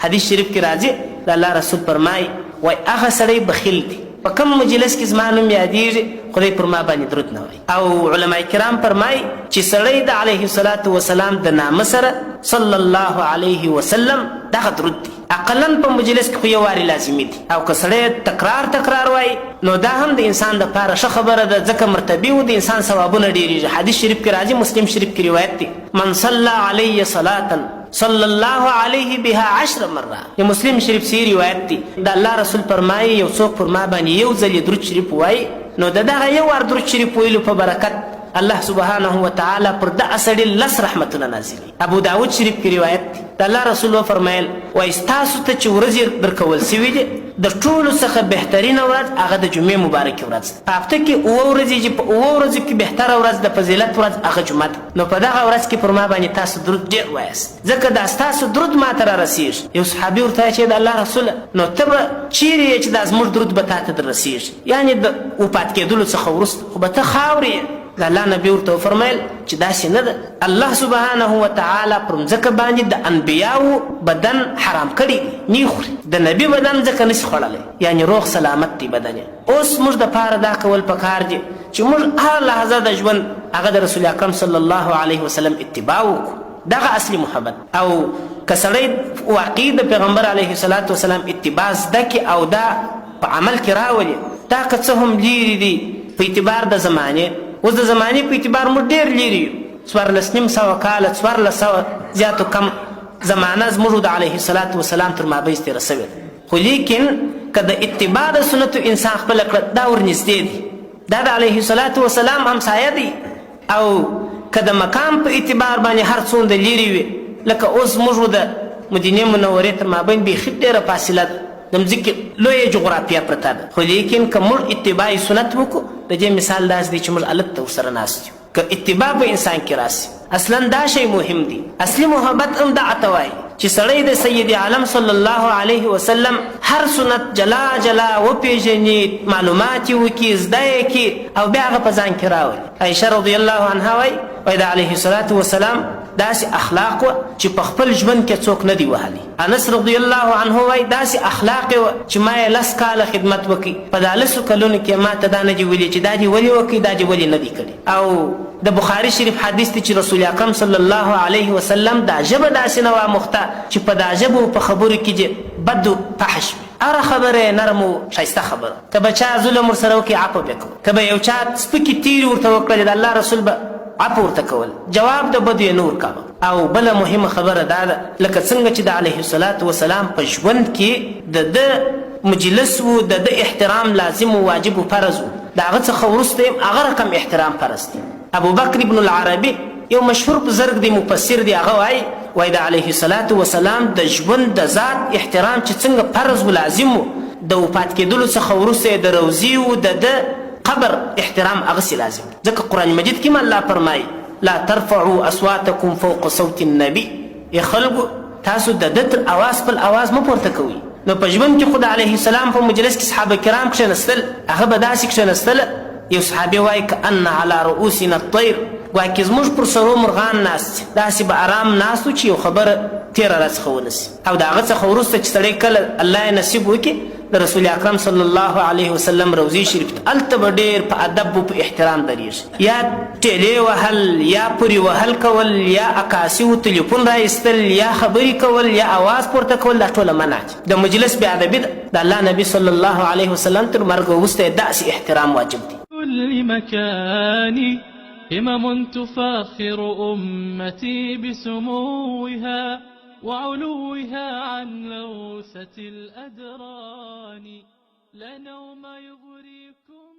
حدیث شریف کې راځي د الله رسول فرمایي وای هغه سړی بخیل دی په کوم مجلس کې زما نوم یادېږي خدای پر ما باندې درود نه وایي. او علما کرام فرمایي چې سړی د علیه الصلاة وسلام د نامه سره صلی الله علیه وسلم دغه درود دی اقلا په مجلس کې خو یو وارې لازمي دي. او که سړی تکرار وایي نو دا هم د انسان دپاره ښه خبره ده ځکه مرتبې و د انسان ثوابونه ډېرېږي. حدیث شریف کې راځي مسلم شریف کې روایت دی من صلی علی صلاة صلی الله علیه بها 10 مرات. د مسلم شریف سی روایت دی د الله رسول فرمایي یو څوک پر ما باندې یو ځل درود شریف وایي نو د دغه یو وار درود شریف ویلو په برکت الله سبحانه وتعالی پر دغه سړي 10 رحمتونه نازلوي. ابو داود شریف کې روایت دی د الله رسول وفرمایل وایي ستاسو ته چې ورځې درکول سوي دي د ټولو څخه بهترینه ورځ هغه د جمعې مبارکې ورځ ده. په هفته کې 7 ورځې چې په 7 ورځو کې بهتره ورځ د فضیلت ورځ هغه جمعه ده. نو په دغه ورځ کې پر ما باندې تاسو درود ډېر وایاست ځکه دا ستاسو درود ما ته رارسېږي. یو صحابي ورته وایي چې د الله رسوله نو ته به چیرې یې چې دا زموږ درود به تا ته در رسېږي یعنې د وفات کېدلو څخه وروسته خو به ته خاورې یې. د الله نبي ورته وفرمیل چې داسې نه ده الله سبحانه وتعالی پر مځکه باندې د انبیاو بدن حرام کړي نه خوري د نبي بدن ځکه نشي خوړلی یعنې روغ سلامت دی بدن یې. اوس موږ دپاره دا کول پکار دي چې موږ هر لحظه د ژوند هغه د رسول اکرم صلی الله علیه وسلم اتباع وکړو دغه اصلي محبت. او که سړی واقعي د پیغمبر علیه الصلاة وسلام اتباع زده کړي او دا په عمل کې راولي دا که څه هم لیرې دي په اعتبار د زمانې. اوس د زمانې په اعتبار موږ ډېر لیرې یو 1400 کاله 1400 زیاتو کم زمانه زموږ د علیه الصلاة وسلام تر مابیځ تېره سوې ده. خو لیکن که د اتباع د سنتو انسان خپله کړه دا ورنږدې دي دا د علیه الصلاة وسلام همسایه دی. او که د مقام په اعتبار باندې هر څومره لیرې وي لکه اوس موږ د مدینې منورې تر مابین بیخي ډېره فاصله ده د مځکې لویه جغرافیه پرته ده. خو لیکن که موږ اتباع سنت وکړو د دې مثال داسې دی چې موږ هلته ورسره ناست یو. که اتباع په انسان کې راسي اصلا دا شی مهم دی. اصلي محبت هم دغه ته وایي چې سړی د سید عالم صلی الله علیه وسلم هر سنت جلا جلا وپېژني معلومات یې وکړي زده یې کړي او بیا هغه په ځان کې راولي. عایشه رضی الله عنها وایي د علیه الصلاة وسلام داسې اخلاق وه چې په خپل ژوند کې څوک نه دی وهلی. انس رضی الله عنه وایي داسې اخلاق یې وه چې ما یې 10 کاله خدمت وکړي په دا 10 کلونو کې ما ته دا نه دي ویلي چې دا دې ولې وکړي دا دې ولې نه دي کړي. او د بخاري شریف حدیث دی چې رسول اکرم صلی الله علیه وسلم دا ژبه داسې نه وه مخته چې په دا ژبو په خبرو کې چې بد و فحش وي. هره خبره نرم و ښایسته خبره که به چا ظلم ورسره وکړي عفو به کوو که به یو چا سپکې تیرې ورته وکړلې د الله رسول به عفو ورته کول جواب د بدو یې نه ورکاوه. او بله مهمه خبره دا ده لکه څنګه چې د علیه الصلاة وسلام په ژوند کې د ده مجلس و د ده احترام لازم و واجب و فرض و د هغه څخه وروسته هغه رقم احترام فرض دی. ابوبکر ابن العربي یو مشهور بزرګ دی مفسر دی هغه وایي د علیه الصلاة وسلام د ژوند د ذات احترام چې څنګه فرض و لازم و د وفات کېدلو څخه وروسته د روضې و د ده قبر احترام هغسې لازم ځکه قرآن مجید کې الله فرمایي لا ترفعوا اصواتکم فوق صوت النبي ای خلکو تاسو د ده تر اواز خپل اواز مه پورته کوئ. نو په ژوند کې خو د علیه السلام په مجلس کې صحابه کرام کښېنستل هغه به داسې کښېنستله یو صحابي وایي کأن علی رؤوسنا الطیر ګویا کې زموږ پر سرو مرغان ناست داسې به ارام ناست و چې یو خبره تېره راڅخه ونسي. او د هغه څخه وروسته چې سړی کله الله یې نصیب وکړي د رسول اکرم صلی الله علیه وسلم روضې شریف ته هلته به ډېر په ادب و په احترام درېږي. یا ټیلې وهل یا پورې وهل کول یا عکاسي و تلیفون رایستل یا خبرې کول یا اواز پورته کول دا ټوله منع دي. د مجلس بې ادبي ده. د الله نبي صلی الله علیه وسلم تر مرګ وروسته یې داسې احترام واجب دی. كل مكان همم تفاخر أمتي بسموها وعلوها عن لوثة الأدران لا نوم يغريكم